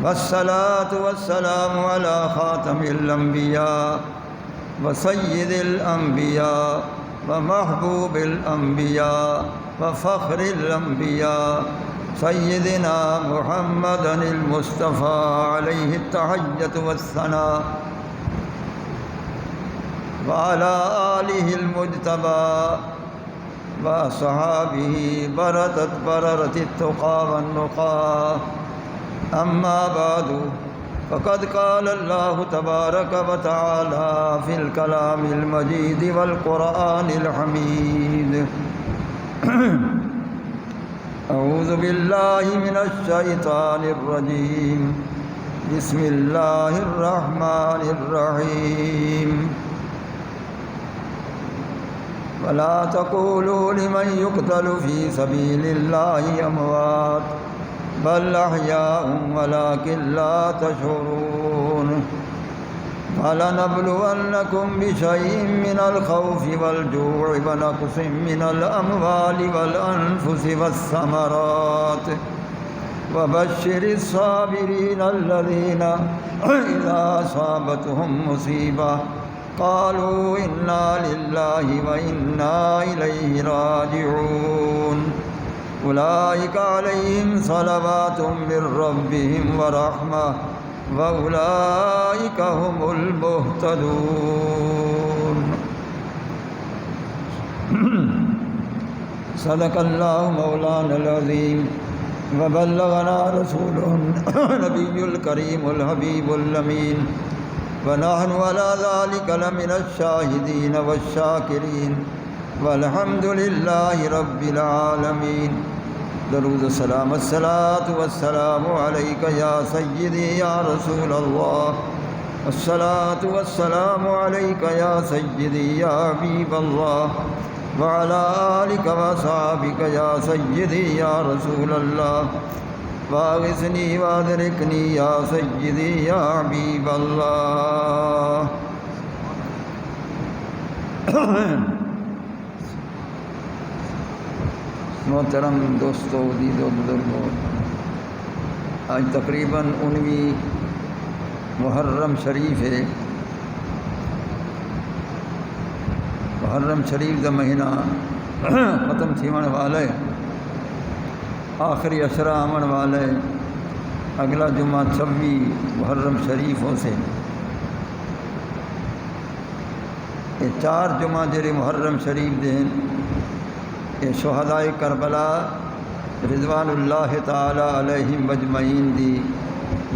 والصلاة والسلام على خاتم الأنبياء وسيد الأنبياء ومحبوب الأنبياء وفخر الأنبياء سيدنا محمد المصطفى عليه التحية والثناء وعلى آله المجتبى وأصحابه بررة التقى والنقى. أما بعد فقد قال الله تبارك وتعالى في الكلام المجيد والقرآن الحميد أعوذ بالله من الشيطان الرجيم بسم الله الرحمن الرحيم. ولا تقولوا لمن يقتل في سبيل الله أموات بل أحياء ولكن لا تشعرون. فلنبلونكم بشيء من الخوف والجوع ونقص من الأموال والأنفس والثمرات وبشر الصابرين الذين إذا أصابتهم مصيبة قالوا إنا لله وإنا إليه راجعون. أولئك عليهم صلوات من ربهم ورحمة وأولئك هم المهتدون. صدق الله مولانا العظيم وبلغنا رسوله النبي الكريم الحبيب الأمين ونحن على ذلك لمن الشاهدين والشاكرين والحمد لله رب العالمين. درود السلام الصلاة والسلام عليك يا سيدي يا رسول الله. الصلاة والسلام عليك يا سيدي يا حبيب الله وعلى آلك وصحبك يا سيدي يا رسول الله. واغثني وادركني يا سيدي يا حبيب الله. محترم دوستو عزیز و بزرگوں، آج تقریباً 19 محرم شریف ہے. محرم شریف کا مہینہ ختم تھیون والے، آخری اشرا آمن والے. اگلا جمعہ 26 محرم شریف ہو سے. یہ 4 جمعہ جڑے محرم شریف دے یہ شہدائے کربلا رضوان اللہ تعالی علیہم مجمعین دی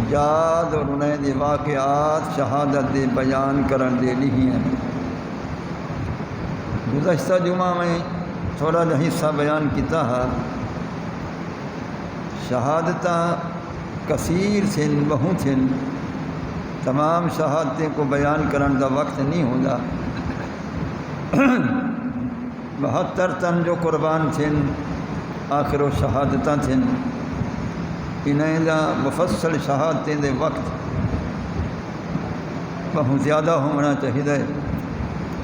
یاد اور انہیں دے واقعات شہادت دے بیان کرن دے لکھی ہیں. گزشتہ جمعہ میں تھوڑا جا حصہ بیان کیتا ہے. شہادتاں کثیر تھن، بہت تھن. تمام شہادتیں کو بیان کرن دا وقت نہیں ہوتا. 72 تن جو قربان تھن آخر و شہادتاں تھن. انہیں دا مفصل شہادتیں دے وقت بہت زیادہ ہونا چاہیے.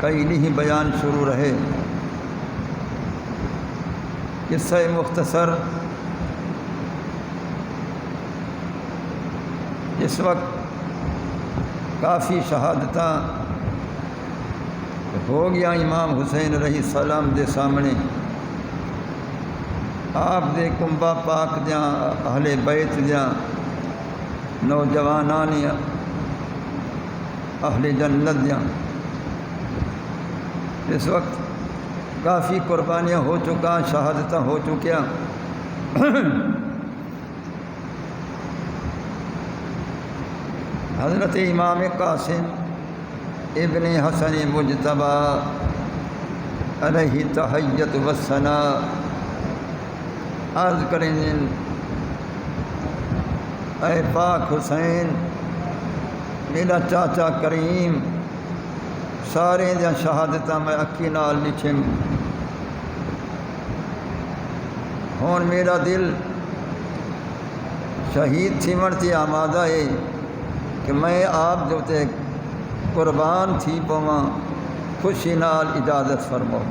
کئی نہیں بیان شروع رہے. قصہ مختصر اس وقت کافی شہادتاں ہو گیا امام حسین علیہ السلام دے سامنے. آپ دے کنبہ پاک دیاں اہل بیت دیاں نوجوانان اہل جنت دیاں. اس وقت کافی قربانیاں ہو چکا، شہادتاں ہو چکیا. حضرت امام قاسم ابن حسن مجتبی علیہ تحیت والثناء عرض کریں اے پاک حسین میرا چاچا کریم سارے دیا شہادتاں میں اکھی نال لکھیں. ہون میرا دل شہید تھیون تی آمادہ ہے کہ میں آپ جو تے قربان تھی پواں خوشی نال اجازت فرماؤ.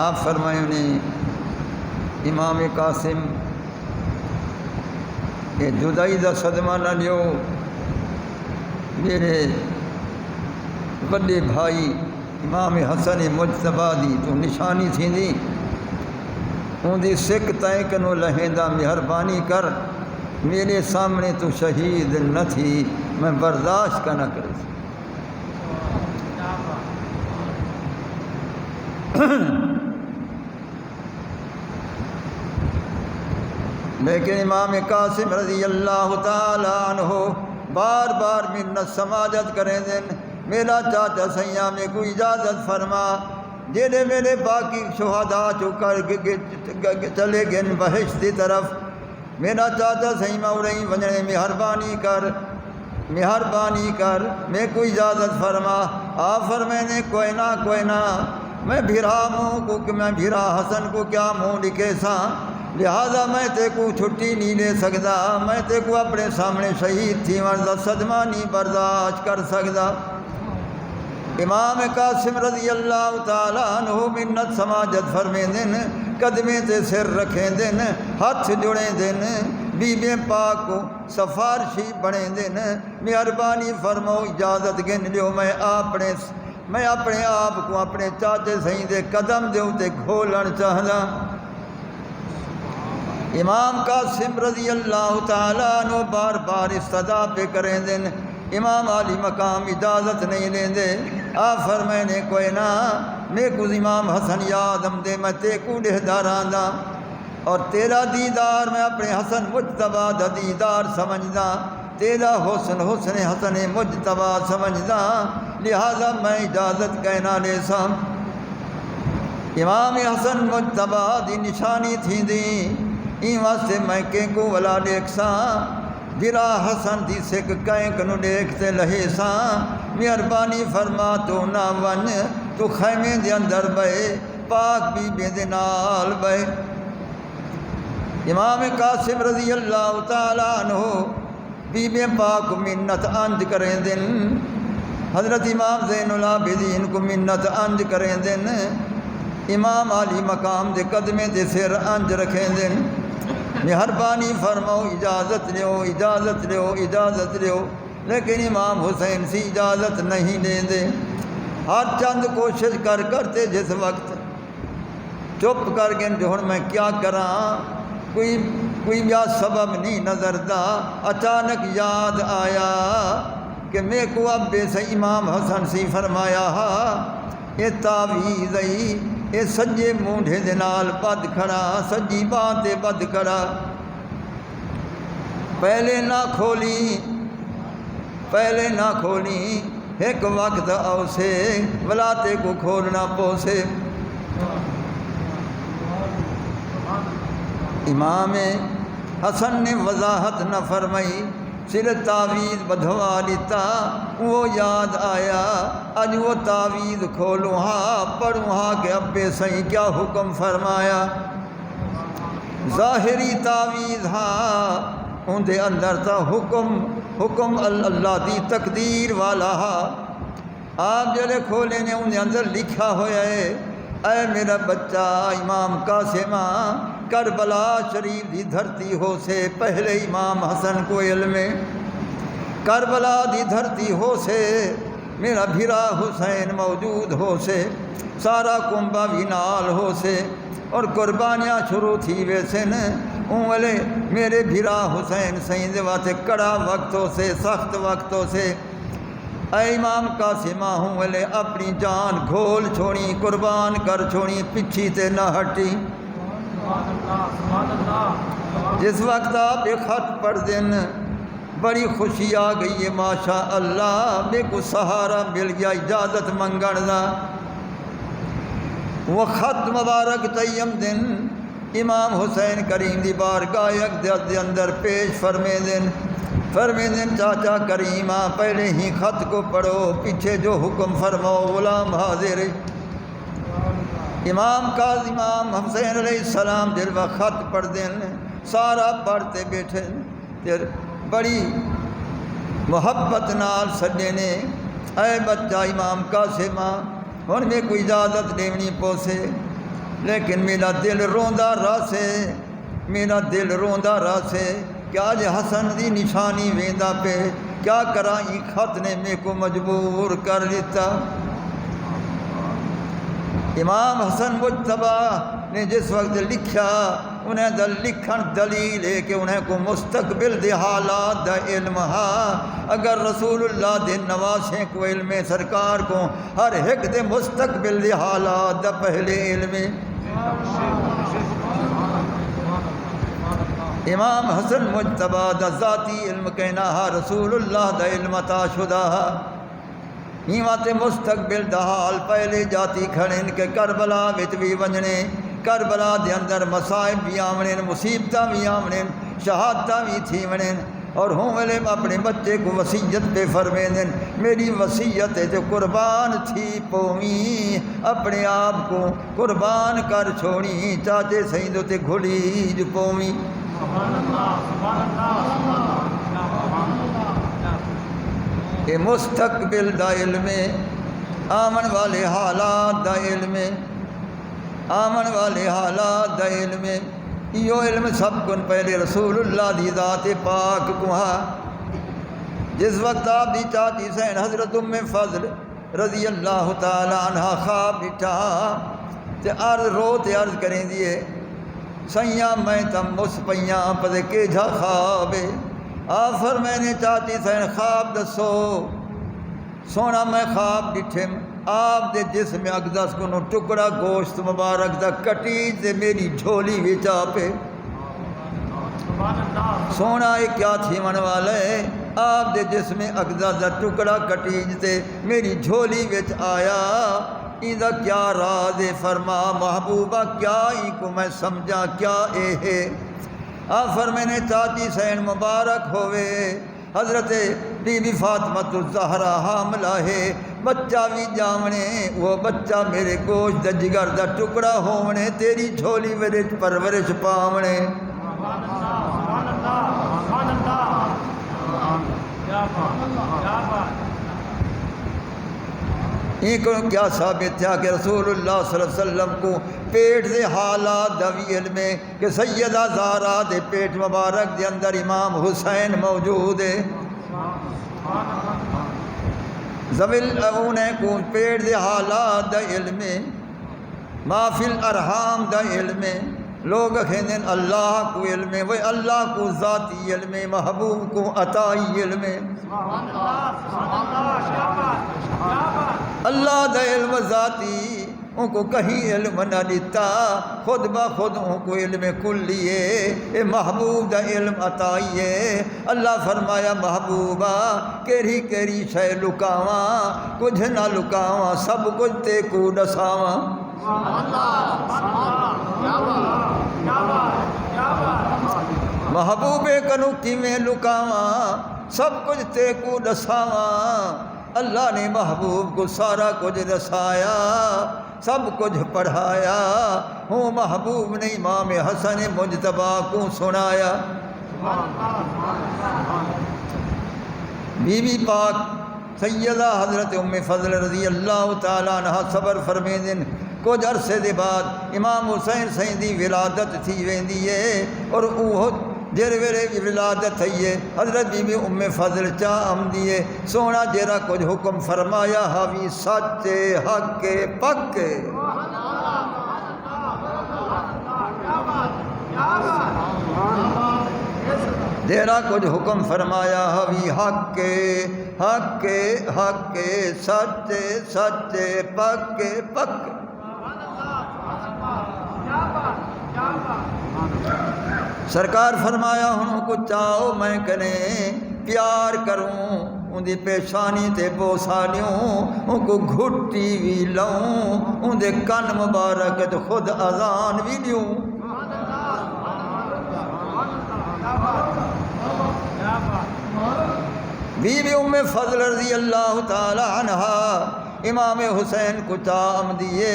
آپ فرمائیں نے امام قاسم یہ جدائی دا صدمہ نہ لیو، میرے وڈے بھائی امام حسن مجتبیٰ دی تو نشانی تھیندی، ان دی سکھ تائیں کنو لہیندا، مہربانی کر میرے سامنے تو شہید نہ تھی، میں برداشت کا نہ کرے سی۔ لیکن امام قاسم رضی اللہ تعالی عنہ بار بار منت سماجت کریں دن، میرا چاچا سیاں میں کوئی اجازت فرما، جیڑے میرے باقی شہداء چکر چلے گئے بہشت دی طرف، میرا چاچا سیاں اڑیں ونجنے مہربانی کر میں کوئی اجازت فرما۔ آپ فرمائنے کوئی نہ میں بھیرا منہ کو کہ میں بھیرا حسن کو کیا منہ لکھے ساں، لہذا میں تے کو چھٹی نہیں لے سکتا، میں تے کو اپنے سامنے شہید تھی ورنہ صدمہ نہیں برداشت کر سکتا۔ امام قاسم رضی اللہ تعالیٰ عنہ منت سماجت فرمیں دن، قدمے تے سر رکھیں دن، ہاتھ جڑیں دن، بی بی پاک کو سفارشی بڑیں دن، مہربانی فرماؤ اجازت گن لیو، میں اپنے آپ کو اپنے چاچے سہیں دے قدم دے اتے کھولن چاہدا۔ امام قاسم رضی اللہ تعالیٰ عنہ بار بار استدا پہ کریں دن، امام علی مقام اجازت نہیں لیں دے۔ آپ فرمائنے کوئی نہ میں کو امام حسن یادم دے، میں تے کو ڈہداران دا، اور تیرا دیدار میں اپنے حسن مجتبیٰ دا دیدار سمجھدا، تیرا حسن حسن مجتبیٰ سمجھدا، لہذا میں اجازت کہنا لے سا۔ امام حسن مجتبیٰ دی نشانی تھی دی، این واسطے میں کہیں کو ولا دیکھ ساں، جرا حسن دی سکھ کہیں کنو دیکھتے لہے ساں، مہربانی فرما تو نہ ون، تو خیمے دے اندر بے، پاک بی بی دے نال بے۔ امام قاسم رضی اللہ تعالیٰ عنہ بی بی پاک کو منت انج کریں دن، حضرت امام زین العابدین کو منت انج کریں دن، امام علی مقام دے قدمے دے سر انج رکھیں دن، مہربانی فرماؤ اجازت لیو، لیکن امام حسین سی اجازت نہیں دیں دے۔ ہر چند کوشش کرتے جس وقت چپ کر گئے جو ہن میں کیا کراں، کوئی بیا سبب نہیں نظر دا، اچانک یاد آیا کہ میں کو ابے سے امام حسن سی فرمایا ہا، یہ تعویذ ای اے سجے مونڈھے دے نال بد کھڑا، سجی باں تے بد کھڑا، پہلے نہ کھولی ایک وقت اوسے، ولاتے کو کھولنا پوسے۔ امام حسن نے وضاحت نہ فرمائی، سر تعویذ بدھوا لیتا، وہ یاد آیا اج وہ تعویذ کھولوں ہاں پڑھوں ہاں کہ ابے سہیں کیا حکم فرمایا۔ ظاہری تعویذ ہاں ان دے اندر تا حکم اللہ دی تقدیر والا ہاں، آپ جڑے کھولے نے ان دے اندر لکھا ہویا ہے، اے میرا بچہ امام قاسم کربلا شریف دی دھرتی ہو سے پہلے امام حسن کو علم کربلا دی دھرتی ہو سے، میرا بھیرا حسین موجود ہو سے، سارا کنبہ بھی نال ہو سے، اور قربانیاں شروع تھی ویسے ن اولے میرے بھیرا حسین سین دے واسطے کڑا وقتوں سے سخت وقتوں سے، اے امام قاسمہ ہوں ولے اپنی جان گھول چھوڑی قربان کر چھوڑی پچھی تے نہ ہٹی۔ جس وقت آپ یہ خط پڑھ دین بڑی خوشی آ گئی ہے، ماشاء اللہ میرے کو سہارا مل گیا اجازت منگن دا۔ وہ خط مبارک تیم دن امام حسین کریم دی بارگاہ دے اندر پیش فرمے دن چاچا کریمہ پہلے ہی خط کو پڑھو، پیچھے جو حکم فرماؤ غلام حاضر۔ امام حسین علیہ السلام دل و خط پڑھ دین، سارا پڑھتے بیٹھے پھر بڑی محبت نال سڈے نے، اے بچہ امام قاسمہ ہن میں کوئی اجازت دیونی پوسے، لیکن میرا دل روندا راسے، میرا دل روندا راسے، کیا جے حسن دی نشانی ویندا پہ، کیا کرائی خط نے میں کو مجبور کر دیتا۔ امام حسن مجتبیٰ نے جس وقت لکھا، انہیں لکھن دلیل ہے کہ انہیں کو مستقبل دے حالات دا علم ہا۔ اگر رسول اللہ دے نواسیں کو علم سرکار کو ہر ایک دے مستقبل دے حالات دا پہلے علم۔ امام حسن مجتبیٰ دا ذاتی علم کہنا ہا، رسول اللہ دا علم عطا شدہ ہا۔ ہیوات مستقبل دا حال پہلے جاتی کھڑن کہ کربلا وچ بھی ونجنے، کربلا دے اندر مصائب بھی آمنن، مصیبتاں بھی آمنن، شہادتاں بھی تھی ونن، اور ہوں ویلے اپنے بچے کو وصیت پہ فرمیندن، میری وصیت ہے جو قربان تھی پومی، اپنے آپ کو قربان کر چھوڑی، چاچے سیندو تے گھڑی جو پومی۔ اے مستقبل دا علم، آمن والے حالات دا علم، آمن والے حالات دا علم، یہ علم سب کن پہلے رسول اللہ دی ذات پاک کو ہا۔ جس وقت آپ دی چاچی سین حضرت ام فضل رضی اللہ تعالی عنہ خواب ڈٹھا تے عرض رو تے عرض کریں دیے، سیاں میں تم مس پیاں پتے کے جھا خواب، آفر میں نے چاچی سین خواب دسو، سونا میں خواب ڈٹھم آپ دے جسم اقدس کو نو ٹکڑا گوشت مبارک دا کٹی تے میری جھولی وچا پہ، سونا یہ کیا تھی من والا ہے، آپ دے جسم اقدس دا ٹکڑا کٹی تے میری جھولی وچ آیا، ایدہ کیا راز فرما محبوبہ، کیا ہی کو میں سمجھا کیا اے ہے۔ آفر میں نے چاچی سین مبارک ہوئے، حضرت بی بی فاطمہ الزہرا حاملہ ہے، بچہ بھی جامنے، وہ بچہ میرے گوشت دا جگر دا ٹکڑا ہونے، تیری جھولی ورچ پرورش پاونے۔ ایک کیا ثابت تھا کہ رسول اللہ صلی اللہ علیہ وسلم کو پیٹ دے حالات دا بھی علم ہے کہ سیدہ زہرا دے پیٹ مبارک دے اندر امام حسین موجود ہے، زویل اونے کو پیٹ دے حالات دا علم ہے، ما فی الارحام دا علم ہے، لوگ کہندیں اللہ کو علم ہے، وہ اللہ کو ذاتی علم ہے، محبوب کو عطائی علم ہے، اللہ دا علم ذاتی ان کو کہیں علم نہ دیتا، خود بخود ان کو علم کلی ہے، اے محبوب دا علم عطائی ہے۔ اللہ فرمایا محبوبہ کیری کیری شے لکاواں، کچھ نہ لکاواں، سب کچھ تے کو دساواں۔ محبوب کنو کیویں لکاواں، سب کچھ تے کو دساواں۔ اللہ نے محبوب کو سارا کچھ دسایا، سب کچھ پڑھایا، ہوں محبوب نے امام حسن مجتبیٰ کو سنایا۔ بی بی پاک سیدہ حضرت ام فضل رضی اللہ تعالیٰ عنہ صبر فرمیندن، کچھ عرصے دے بعد امام حسین سیندی ولادت تھی ویندی ہے، اور وہ جیر ویلے ولادت تھی ہے حضرت بی بی ام فضل چاہ آمدی ہے، سونا جیرا کچھ حکم فرمایا حوی سچ حق پک، جیرا کچھ حکم فرمایا حوی حق حق حق، سچ سچ پک پک۔ سرکار فرمایا ہوں کو چاہو میں کنے پیار کروں، ان دی پیشانی تے بوسانیوں، ان کو گھٹی بھی لوں، ان دے کن مبارک تے خود اذان بھی دیوں۔ بی بی ام فضل رضی اللہ تعالی عنہ امام حسین کو چاہم دیے،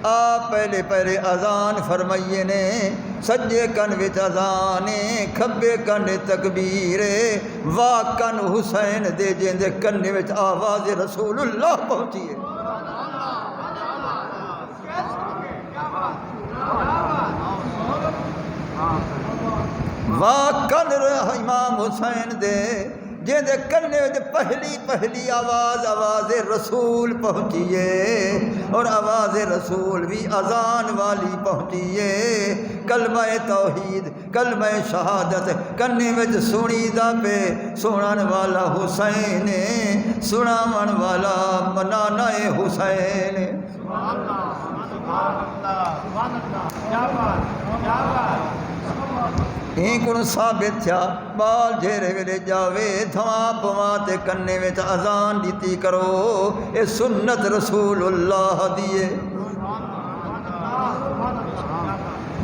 آپ پہلے پہلے اذان فرمائیے نے، سجے کن وچ اذانے، کھبے کن تکبیر، واہ کن حسین دے جیندے کن وچ آواز رسول اللہ پہنچیے۔ واہ کن امام حسین دے جے کنے پہلی پہلی آواز رسول پہنچیے اور آواز رسول بھی اذان والی پہنچیے کلمہ توحید کلمہ شہادت کنے وچ سنی دا پہ سنن والا حسین سناون والا نانا حسین سبحان اللہ سبحان اللہ سبحان اللہ کیا بات کیا بات این کن ثابت تھیا بال جھیرے ویلے جاوے دھواں پواں تے کنے وچ اذان دیتی کرو اے سنت رسول اللہ دیے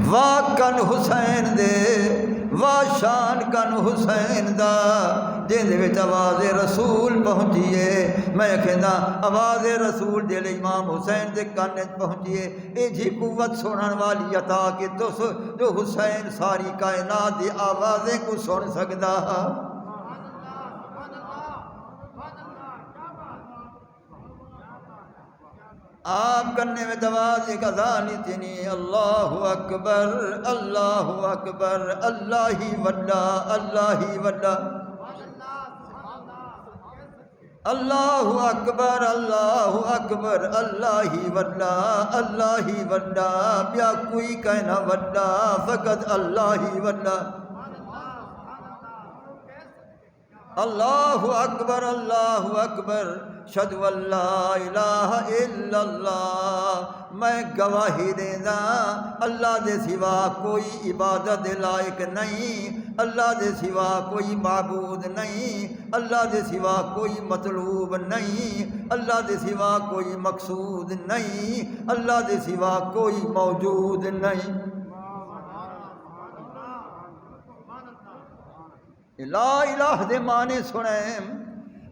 واہ کن حسین دے واہ شان کن حسین دا جن دے وچ آواز رسول پہنچیے میں کہندا آواز رسول دے امام حسین دے کن وچ پہنچیے اے جی قوت سنن والی عطا کہ تس جو حسین ساری کائنات دی آوازیں کو سن سکدا آپ کرنے میں دواز ایک اذانی تنی اللہ اکبر اللہ اکبر اللہ ہی وڈا اللہ ہی وڈا اللہ اکبر اللہ اکبر اللہ ہی وڈا اللہ ہی وڈا بیا کوئی کہنا وڈا فقط اللہ ہی وڈا اللہ اکبر شد اللہ الہ الا اللہ میں گواہی دینا اللہ دے سوا کوئی عبادت لائق نہیں اللہ دے سوا کوئی معبود نہیں اللہ دے سوا کوئی مطلوب نہیں اللہ دے سوا کوئی مقصود نہیں اللہ دے سوا کوئی موجود نہیں لا الہ دے معنی سنیں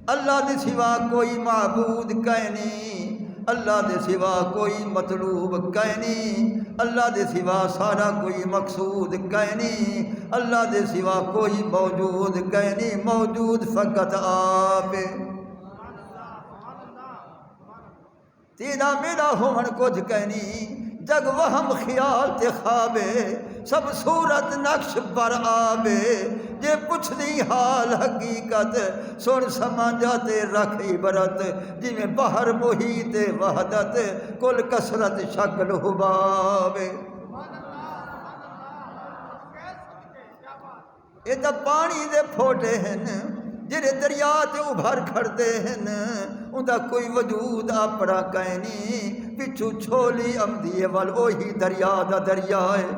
اللہ دے سوا کوئی معبود کہنی اللہ دے سوا کوئی مطلوب کہنی اللہ دے سوا سارا کوئی مقصود کہنی اللہ دے سوا کوئی موجود کہنی موجود فقط آپ تیرا میرا ہون کچھ کہنی جگ وہم خیال تے خوابے سب صورت نقش پر آبے جے پوچھ دی حال حقیقت سن سمجھا تے رکھ عبرت جی میں باہر محیط وحدت کل کثرت شکل حبابے یہ تا پانی دے پھوٹے ہیں جڑے دریا تے ابھر کھڑتے ہیں اندہ کوئی وجود اپنا کہنی پچھو چھولی امدیے وال اوہی دریا دا دریا ہے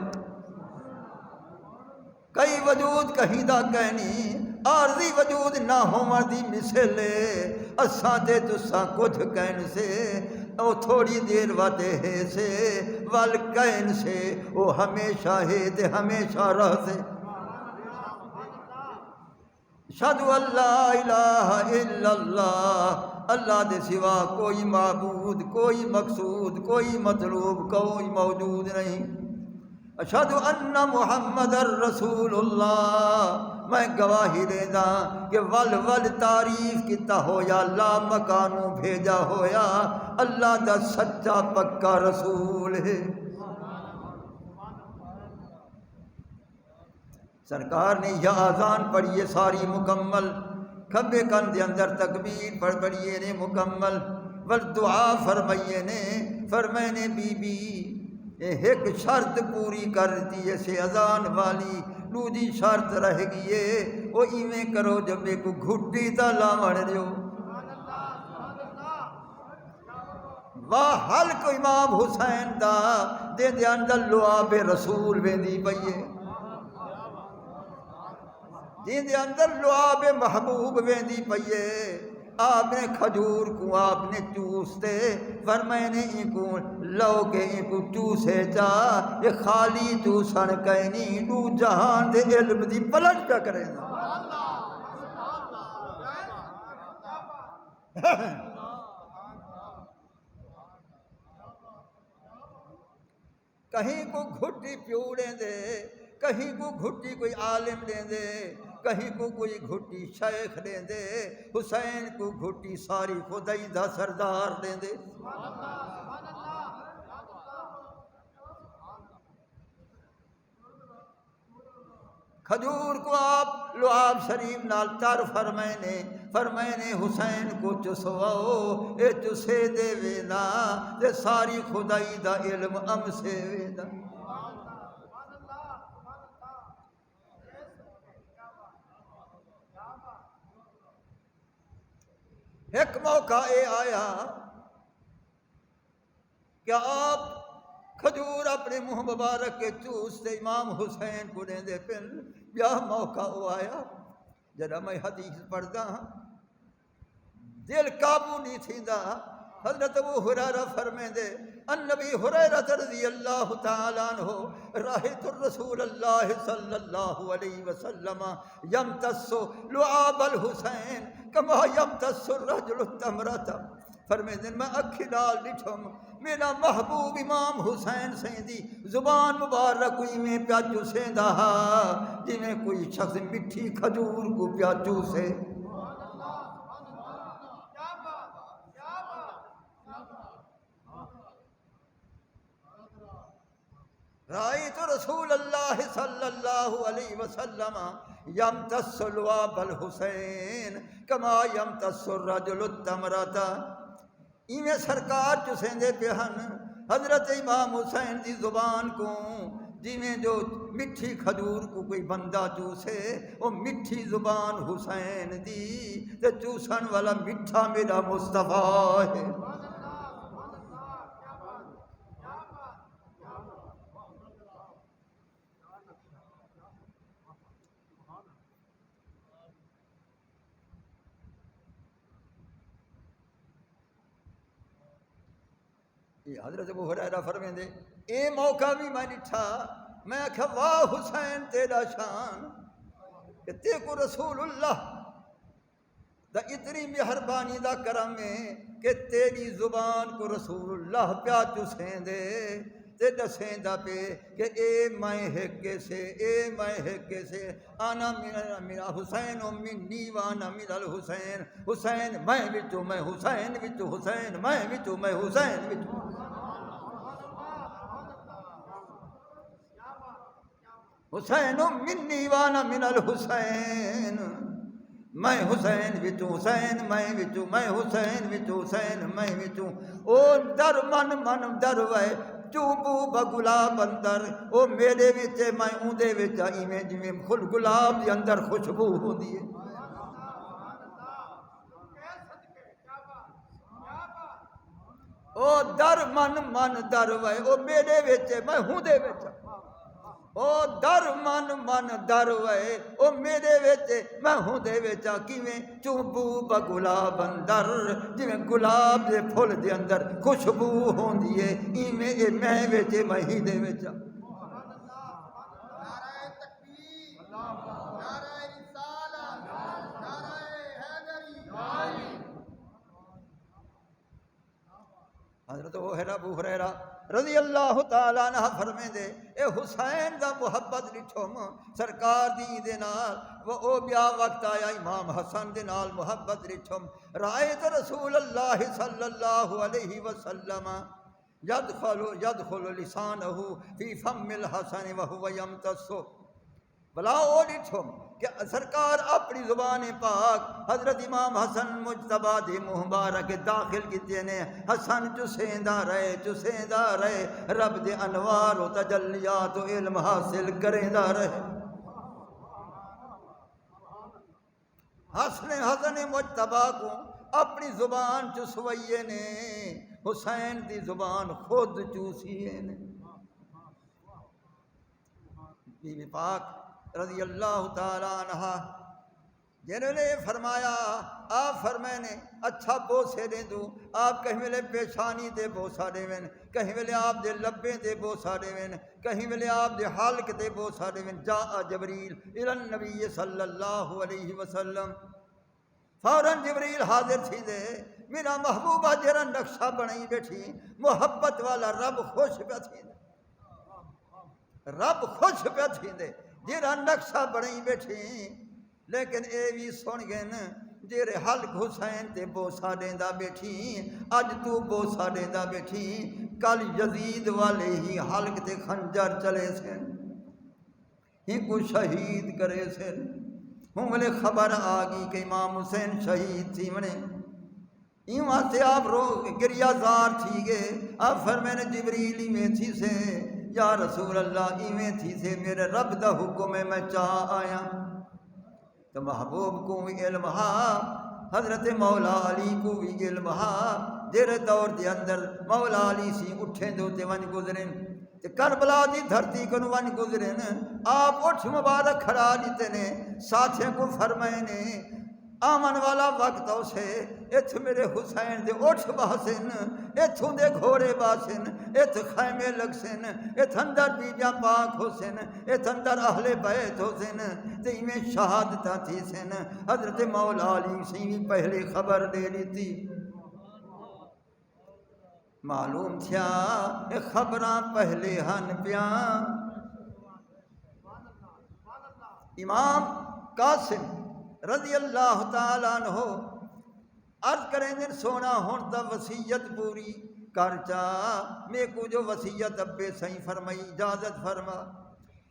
کئی وجود کہیں دا کہنی عارضی وجود نہ ہو مردی مثلے اساں تے تساں کچھ کہن سے او تھوڑی دیر واتے ہے سے وال کہن سے او ہمیشہ ہے تے ہمیشہ رہ سے اشہدو اللہ الہ الا اللہ اللہ دے سوا کوئی معبود کوئی مقصود کوئی مطلوب کوئی موجود نہیں اشہدو ان محمد الرسول اللہ میں گواہی دینا کہ ول ول تعریف کیتا ہویا لا مکانوں بھیجا ہویا اللہ دا سچا پکا رسول ہے سرکار نے یہ آذان پڑھیے ساری مکمل کھبے کن دے اندر تکبیر پڑھیے نے مکمل والدعا فرمائیے نے فرمائنے بی بی ایک شرط پوری کر دیئے سے اذان والی دوجی شرط رہ گئیے وہ ایویں کرو جب ایک گھٹی تا لاوڑ دیو واہ حلق امام حسین دا دے اندر لعاب رسول ویندی پئیے جن دے اندر لعاب محبوب ویندی پئیے آپ نے کھجور کو آپ نے چوستے فرمائے نے ان کو لو کے ان کو چوسے جا یہ خالی چوسن کہنی دو جہان دے علم دی پلٹ پہ کرے نا کہیں کو گھٹی پیوڑیں دے کہیں کو گھٹی کوئی عالم دیں دے کہیں کو کوئی گھٹی شیخ دیں دے حسین کو گھٹی ساری خدائی دا سردار دیں دے کھجور کو آپ لعاب شریف نال تر فرمائنے حسین کو چسواؤ، اے چسے دے وینا تے ساری خدائی دا علم ام سے وینا۔ ایک موقع اے آیا کہ آپ کھجور اپنے منہ مبارک کے چوس سے امام حسین کو دے دے پن۔ یا موقع وہ آیا جڑا میں حدیث پڑھدا ہاں دل قابو نہیں تھیندا۔ حضرت ابو ہریرہ فرمیندے النبی ہریرہ رضی اللہ تعالی عنہ رأیت الرسول اللہ صلی اللہ علیہ وسلم یمتص لعاب الحسین کما یمتص الرجل التمرۃ۔ فرمیندے میں اکھی نال ڈٹھم میرا محبوب امام حسین سیندی زبان مبارک کوئی میں پیا چوسیندا جی میں کوئی شخص مٹھی کھجور کو پیا چوسے۔ رأیت رسول اللہ صلی اللہ علیہ وسلم یمتص لعاب الحسین کما یمتص الرجل التمرۃ۔ ایویں سرکار چسیندے پہ ہن حضرت امام حسین دی زبان کو جویں جو مٹھی کھجور کو کوئی بندہ چوسے وہ مٹھی زبان حسین دی تے چوسن والا مٹھا میرا مصطفیٰ ہے۔ حضرت ابو ہریرہ فرمیندے اے موقع بھی میں ڈٹھا میں آکھا واہ حسین تیرا شان کہ تے کو رسول اللہ دا اتنی مہربانی دا کرم ہے کہ تیری زبان کو رسول اللہ پیا چسیندے تے دسیندا پہ کہ اے میں ہکے سے آنا میرا حسین منی وانا من الحسین، حسین میں وچوں میں حسین وچوں حسین میں وچوں میں حسین وچوں۔ حسین منی وانا من الحسین، میں حسین وچوں حسین میں وچوں میں حسین وچوں حسین میں وچوں۔ او در من در وے چوبو بگلاب اندر او میرے وچ میں اندے وچ ایویں جویں خل گلاب دے اندر خوشبو ہوندی ہے۔ او در من در وے او میرے وچ میں ہوندے وچ، او در من در وے او میرے وچ میں ہوندے وچ کیویں چوبو بگلاب اندر جویں گلاب دے پھل دے اندر خوشبو ہوندی ہے ایویں اے میں وچ میں ہی دے وچ۔ حضرت ابو ہریرہ رضی اللہ تعالیٰ عنہ فرمیندے اے حسین دا محبت ڈٹھوم سرکار دی دے نال وہ او بیا وقت آیا امام حسن دے نال محبت ڈٹھوم رأیت رسول اللہ صلی اللہ علیہ وسلم یدخل لسانہ فی فم الحسن وہو یمتص۔ بلا او ڈٹھوم کہ سرکار اپنی زبان پاک حضرت امام حسن مجتبیٰ دی مبارک داخل کیتے نے حسن چسیندا رہے رب دے انوار و تجلیات و علم حاصل کریندا رہے۔ حسن مجتبیٰ کو اپنی زبان چسوئیے نے حسین دی زبان خود چوسیے نے۔ بی بی پاک رضی اللہ تعالیٰ عنہ جنہوں نے فرمایا آپ فرمائنے اچھا بوسے دے دوں آپ کہیں ویلے پیشانی دے بوسا دے وین کہیں ویلے آپ دے لبے دے بوسا دے وین کہیں ویلے آپ دے حلق دے بوسا دے وین۔ جاء جبریل الی النبی صلی اللہ علیہ وسلم، فوراً جبریل حاضر تھی دے میرا محبوبہ جرا نقشہ بنائی بیٹھی محبت والا رب خوش پہ تھی دے، رب خوش پہ تھی دے جیرا نقشہ بنائی بیٹھی۔ لیکن اے بھی سن گئے نا جیرے حلق حسین تے بوسا دیندا بیٹھی اج تو بوسا دیندا بیٹھی کل یزید والے ہی حلق تے خنجر چلے سن۔ ہی کو شہید کرے سن ہوں بلے خبر آگی کہ امام حسین شہید تھی منے ایوہاں سے آپ رو گریہ زار تھی گے آپ فرمائے جبریلی میں تھی سے یا رسول اللہ ایویں تھی سے میرے رب دا حکم ہے میں چاہ آیا تو محبوب کو بھی علم ہا حضرت مولا علی کو بھی علم ہا جیرے دور دے اندر مولا علی سی اٹھیں دوتے ون گزریں تے کربلا دی دھرتی کو ون گزریں آپ اٹھ مبارک کھڑا لیتے نے ساتھیں کو فرمائے نے آمن والا وقت اسے اتھ میرے حسین دے اٹھ باسن اتھوں دے گھوڑے باسن اتھ خیمے لگسن اتھ اندر بیبیاں پاک حسین اتھ اندر اہل بیت حسین تے میں شہادتہ تھی سن حضرت مولا علی سی پہلے خبر دے لی تھی معلوم تھیا خبراں پہلے ہن پیاں امام قاسم رضی اللہ تعالیٰ عنہ عرض کریں دن سونا ہون تا وصیت پوری کر چاہ میں کو جو وصیت ابے سہی فرمائی اجازت فرما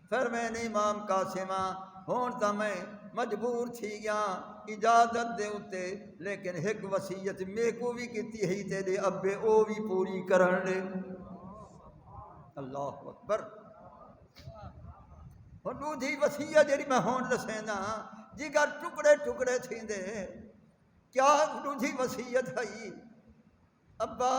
پھر میں نے امام قاسمہ ہون تا میں مجبور تھی گیا اجازت دے اتے لیکن ایک وصیت میں کو بھی کیتی ہے تیرے ابے او بھی پوری کرن لے اللہ اکبر ہنو دی وصیت جڑی میں ہون رسینا جگر ٹکڑے ٹکڑے تھیں دے کیا ہنو دی وصیت ہے ابا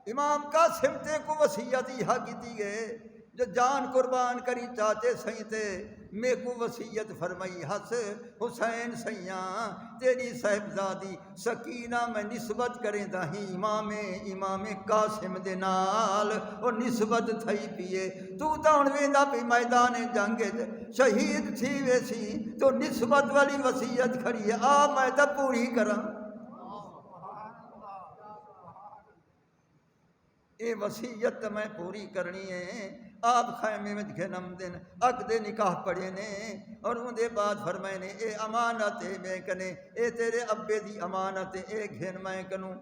امام قاسم تے کو وصیت ہی کیتی گئے جو جان قربان کری چاہتے سہی تے میں کو وصیت فرمائی ہس حسین سیاں تیری صاحبزادی سکینہ میں نسبت کریں دا ہی امام قاسم دے نال اور نسبت تھئی پیے تو تاؤن ویندہ پی میدان جنگ شہید تھی ویسی تو نسبت والی وصیت کھڑی ہے آ میں تا پوری کرا اے وصیت میں پوری کرنی ہے آپ خیمے میں گھنم دن عقد نکاح پڑھے نے اور ان دے بعد فرمائے نے اے امانت میں کنے اے تیرے ابے دی امانت اے گھن میں کنوں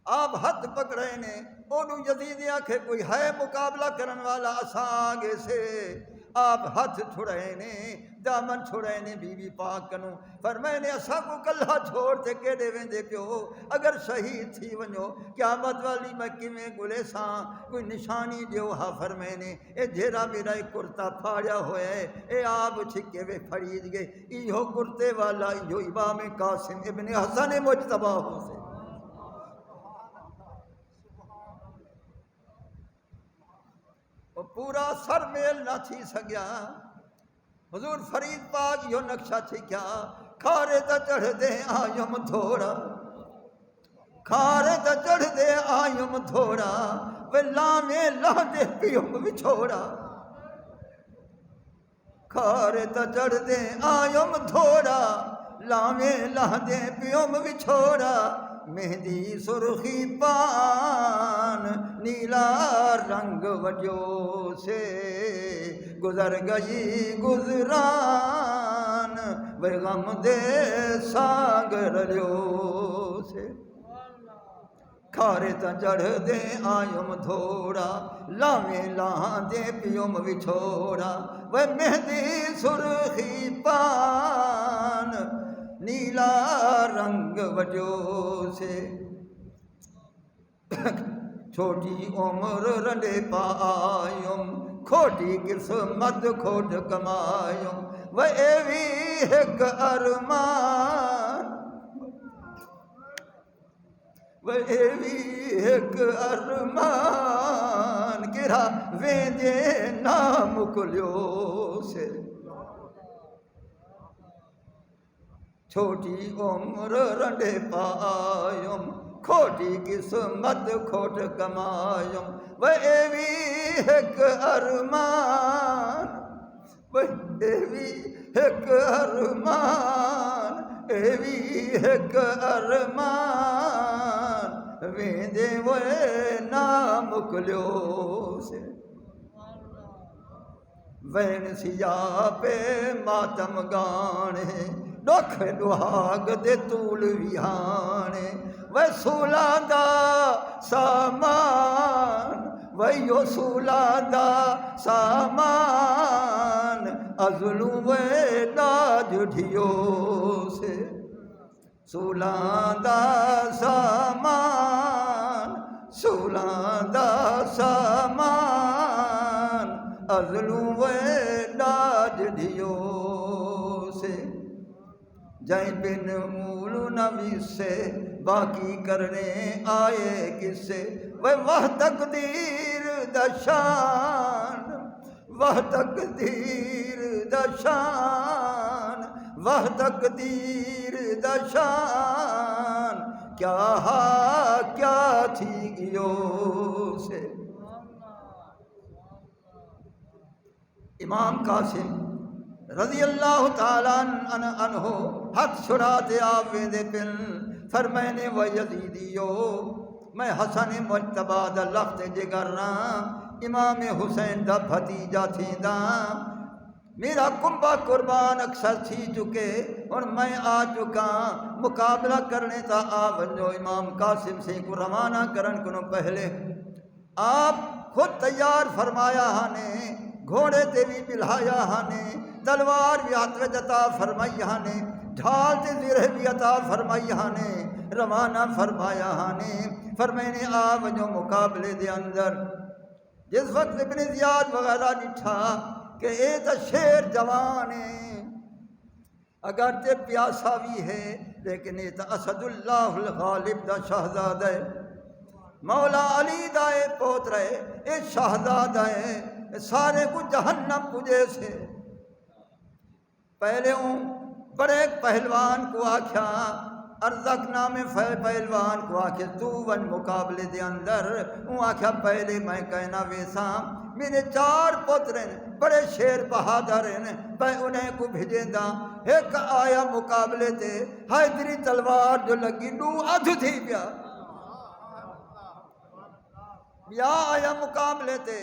آپ ہاتھ پکڑے نے انہوں یزید آکھے کوئی ہے مقابلہ کرن والا اساں آگے سے آپ ہاتھ چھڑے نے دامن چھڑے نے بی بی پاک کنوں فرمائے نے اساں کو کلہ چھوڑتے کیڑے ویندے پیو اگر شہید تھی ونجو قیامت والی مکی میں گلے ساں کوئی نشانی دیو ہا فرمائے نے اے جھیرا میرا ایک کرتا پھاڑیا ہویا ہے اے آپ چھکے وے پھڑید گئے ایہو کرتے والا ایہو امام قاسم ابن حسن مجتبہ ہو سے پورا سر میل نہ تھی سگیا حضور فرید پاک یہ نقشہ تھی کیا کھارے تا چڑھ دے آیم تھوڑا کھارے تا چڑھ دے آیم تھوڑا وہ لامے لاندے پیوم بچھوڑا کھارے تا چڑھ دے آیم تھوڑا لامے لاندے پیوم بچھوڑا مہندی سرخی پان نیلا رنگ وجو سے گزر گئی گزران وہ غم دے ساگر لیو سے کھارے تا چڑھ دے آیم تھوڑا لاویں لاں دے پیوم وچھوڑا وہ مہندی سرخی پان نیلا رنگ وجو سے چھوٹی عمر رنڈے پائیم کھوٹی قسمت کھوٹ کمائیم وہ ایوی ایک ارمان وہ ایوی ایک ارمان گرا ویندے نام کلیو سے چھوٹی عمر رنڈے پائیم کھوٹی قسمت کھوٹ کمائیم وہ ایوی ایک ارمان وہ ایوی ایک ارمان ایوی ایک ارمان ویندے وہ نام کلیو سے وین سیاہ پہ ماتم گانے ڈوکھ ڈوہاگ دے طول ویہانے وہ سولہ دا سامان ویو سولہ دا سامان ازلوں وداج ڈھیو سے سولاں دا سامان سولاں دا سامان ازلوں وداج ڈھیو سے جائیں بن مولو نوی سے باقی کرنے آئے کسے وہ تقدیر دا شان وہ تقدیر دا شان وہ تقدیر دا شان کیا تھی گیو سے امام قاسم رضی اللہ تعالیٰ عنہ حق چھڑاتے آوے پن فرمائنے و یزیدیو میں حسن مجتبہ دا لفظ جگر رہا امام حسین دا بھتیجا تھی دا میرا کنبہ قربان اکثر تھی چکے اور میں آ چکا مقابلہ کرنے تا آونجو امام قاسم سے کو روانہ کرن کنو پہلے آپ خود تیار فرمایا ہانے گھوڑے تے بھی بلہایا ہانے تلوار بھی ہاتھ میں عطا فرمائی ہانے ڈھال تے زرہ بھی عطا فرمائی ہانے روانہ فرمایا ہانے فرمائنے آونجو مقابلے دے اندر جس وقت ابن زیاد وغیرہ نٹھا کہ اے تا شیر جوان ہے اگرچہ پیاسا بھی ہے لیکن اے تا اسد اللہ الغالب دا شہزادہ ہے مولا علی دا اے پوتر ہے اے شہزادہ ہے سارے کو جہنم پجے سے پہلے ہوں بڑے پہلوان کو آکھیا ارزق نام پہلوان کو آکھیا تو ون مقابلے دے اندر ہوں آکھیا پہلے میں کہنا ویسا میرے 4 پتر ہیں بڑے شیر بہادر ہیں پہ انہیں کو بھیجیں دا ایک آیا مقابلے تے حیدری تلوار جو لگی دو ادھ تھی بیا آیا مقابلے تے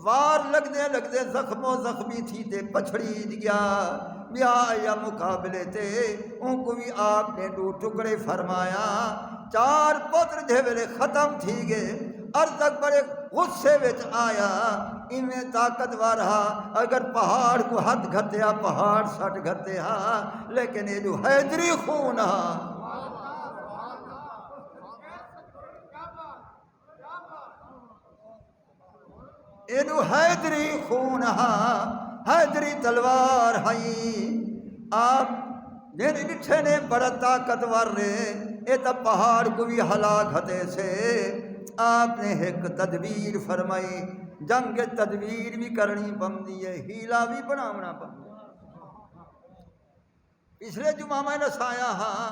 وار لگ دے زخمی تھی تے پچھڑی گیا بیا آیا مقابلے تے ان کو بھی آپ نے 2 ٹکڑے فرمایا 4 پتر جے ویلے ختم تھی گئے ارزق بڑے غصے وچ آیا ایویں طاقتور ہا اگر پہاڑ کو ہاتھ گھتیا پہاڑ سٹ گھتیا لیکن یہ جو حیدری خون ہا اینو حیدری خون ہا حیدری تلوار ہائی آپ جن ڈٹھے نے بڑا طاقتور رہے اے تا پہاڑ کو بھی ہلا گھتے سے آپ نے ایک تدبیر فرمائی جنگ تدبیر بھی کرنی پمدی ہے ہیلا بھی بناونا پمدی پچھلے جمعہ میں نسایا ہاں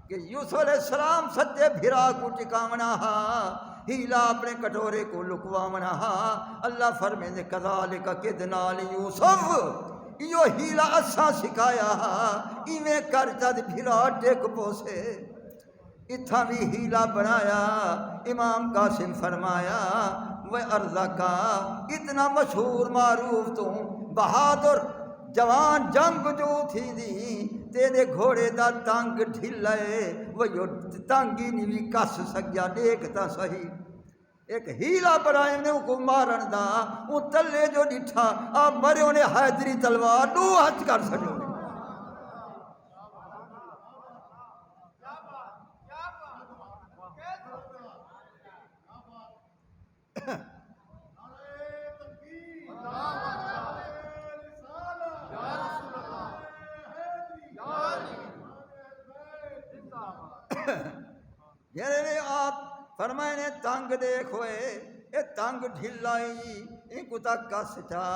کہ یوسف علیہ السلام سچے بھرا کو ٹکاونا ہاں ہیلا اپنے کٹورے کو لکواونا ہاں اللہ فرمائے دے کذالک کدنا لیوسف یہ ہیلا اساں سکھایا ہاں ایویں کر جد بھرا ٹیک پوسے اتھا بھی ہیلا بنایا امام قاسم فرمایا وہ ارزقا اتنا مشہور معروف تو بہادر جوان جنگ جو تھی دی تیرے گھوڑے دا ٹانگ ڈھلائے وہ جو ٹانگی نہیں بھی کس سکیا دیکھتا صحیح ایک ہیلا بنائے نے کو مارن دا وہ تلے جو ڈٹھا آپ مرے انہیں حیدری تلوار 2 ہاتھ کر سکو جیرے آپ فرمائنے تانگ دیکھوئے اے تانگ ڈھلائی ان کو تک کس تھا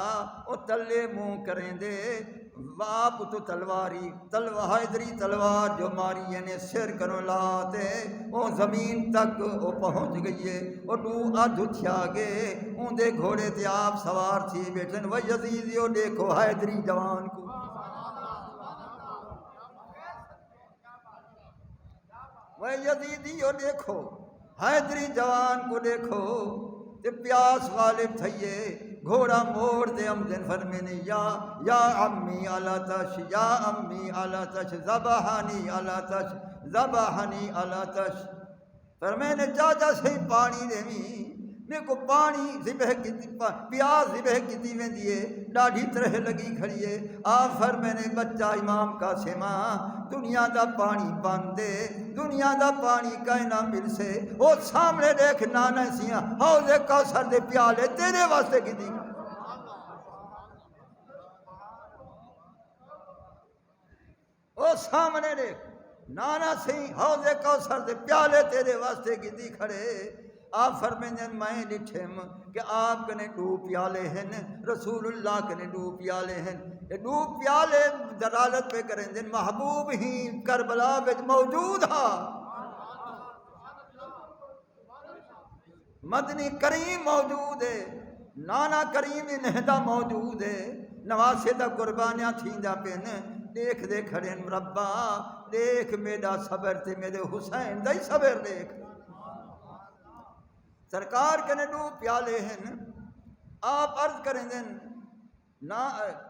او تلے منہ کریں دے باپ تو تلواری حیدری تلوار جو ماری یعنی سر کرو لاتے او زمین تک او پہنچ گئیے او 2 ادھ تھیا گئے ان دے گھوڑے تے آپ سوار تھی بیٹھن وہ یزیدیو دیکھو حیدری جوان کو وہ یزیدیو دیکھو حیدری جوان کو دیکھو تے پیاس غالب تھئیے گھوڑا موڑ دے امدن فرمینے یا امی علا تش یا امی علا تش زبحانی علا تش زبحانی علا تش فرمینے چاچا سے پانی دے می میرے کو پانی ذبح کی پیاز ذبح کی ویندی ہے ڈاڑھی طرح لگی کھڑی ہے آخر میں نے بچہ امام قاسم دنیا دا پانی بن دے دنیا دا پانی کہیں نہ مل سے وہ سامنے دیکھ نانا سیاں حوض کوثر دے پیالے تیرے واسطے کی دی وہ سامنے دیکھ نانا سی حوض کوثر دے پیالے تیرے واسطے کی دی کھڑے آپ فرمائیں میں ڈٹھم کہ آپ کنے دو پیالے ہیں رسول اللہ کنے دو پیالے ہیں یہ دو پیالے دلالت پہ کریں دن محبوب ہی کربلا وچ موجود ہا مدنی کریم موجود ہے نانا کریم نہدہ موجود ہے نواسے دا قربانیاں تھیندا پین دیکھ دے کھڑے مربع دیکھ میرا صبر تے میرے حسین دائی صبر دیکھ سرکار کنے دو پیالے ہیں آپ عرض کریں دن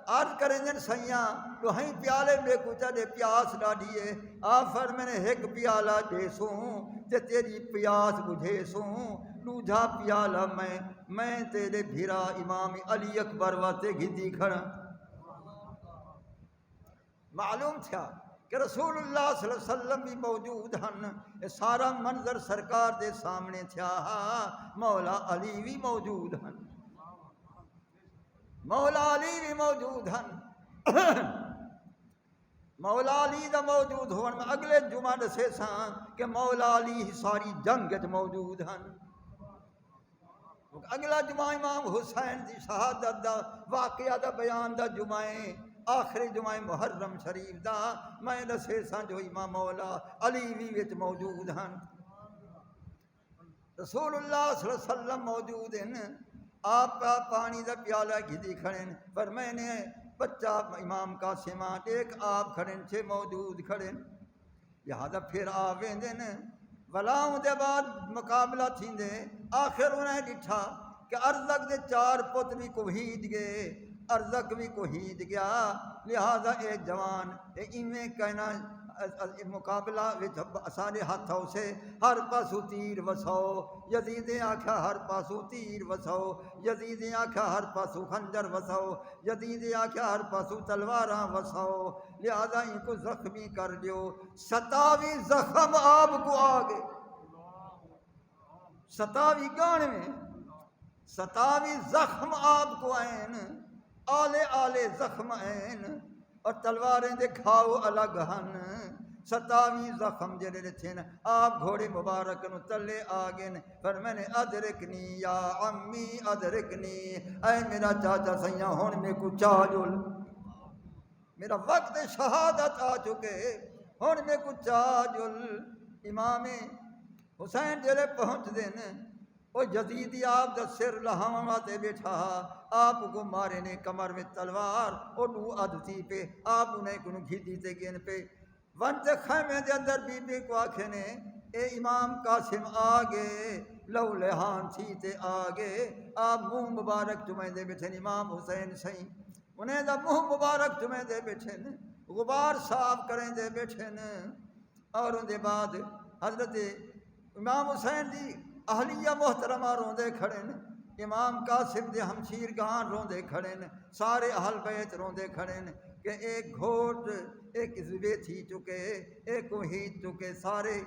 عرض کریں دن سیاں تو ہی پیالے میں کچھ دے پیاس ڈاڑیے آپ فرمائیں ایک پیالہ دے سوں تے تیری پیاس بجھے سوں دوجھا پیالہ میں تیرے بھیرا امام علی اکبر واتے گھدی کھڑا معلوم تھا کہ رسول اللہ صلی اللہ علیہ وسلم بھی موجود ہن یہ سارا منظر سرکار دے سامنے تھا مولا علی بھی موجود ہن مولا علی بھی موجود ہن مولا علی دا موجود ہون میں اگلے جمعہ دسے ساں کہ مولا علی ساری جنگ موجود ہن اگلا جمعہ امام حسین دی شہادت دا واقعہ دا بیان دا جمعہ آخری جمعہ محرم شریف دا میں دسے ساں جو امام مولا علی بھی وچ موجود ہن رسول اللہ صلی اللہ علیہ وسلم موجود ہیں آپ کا پانی دا پیالہ گھدی کھڑے پر میں نے بچہ امام قاسم دیکھ آپ کھڑے چھے موجود کھڑے لہذا پھر آویں دن ولاؤں دے بعد مقابلہ تھیں دے آخر انہیں ڈٹھا کہ ارزق دے 4 پتر بھی کوہید گئے ارزق بھی کوہید گیا لہذا اے جوان اے ایویں کہنا مقابلہ سارے ہاتھوں سے ہر پاسو تیر وساؤ یزید آکھا ہر پاسو تیر وساؤ یزید آکھا ہر پاسو خنجر وساؤ یزید آکھا ہر پاسو تلواراں وساؤ لہذا ان کو زخمی کر دیو 27 زخم آپ کو آگے 27 گان میں 27 زخم آپ کو آئین آلے زخم آئین اور تلواریں دکھاؤ الگ ہن 27 زخم جڑے تھے آپ گھوڑے مبارک نو تلے آگن پر میں نے ادرکنی یا عمی ادرکنی اے میرا چاچا سیاں ہون میں کو چاجل میرا وقت شہادت آ چکے ہون میں کو چاجل امام حسین جڑے پہنچ دین وہ یزیدی آپ دا سر لہاواتے بیٹھا آپ کو مارے نے کمر میں تلوار اور دو عدتی پہ آپ انہیں کنو گھیدی تے گین پہ ونت خیمے دے اندر بی بی کو آکھے نے اے امام قاسم آگے لو لہان تھی تے آگے آپ منہ مبارک تمہیں دے بیٹھے امام حسین سہیں انہیں دا منہ مبارک تمہیں دے بیٹھے غبار صاف کریں دے بیٹھے اور ان دے بعد حضرت امام حسین دی اہلیہ محترمہ روندے کھڑے امام قاسم دے ہمشیر گان روندے کھڑے سارے اہل بیت روندے کھڑے کہ ایک گھوٹ ایک زبے تھی چکے ایک ہیت چکے سارے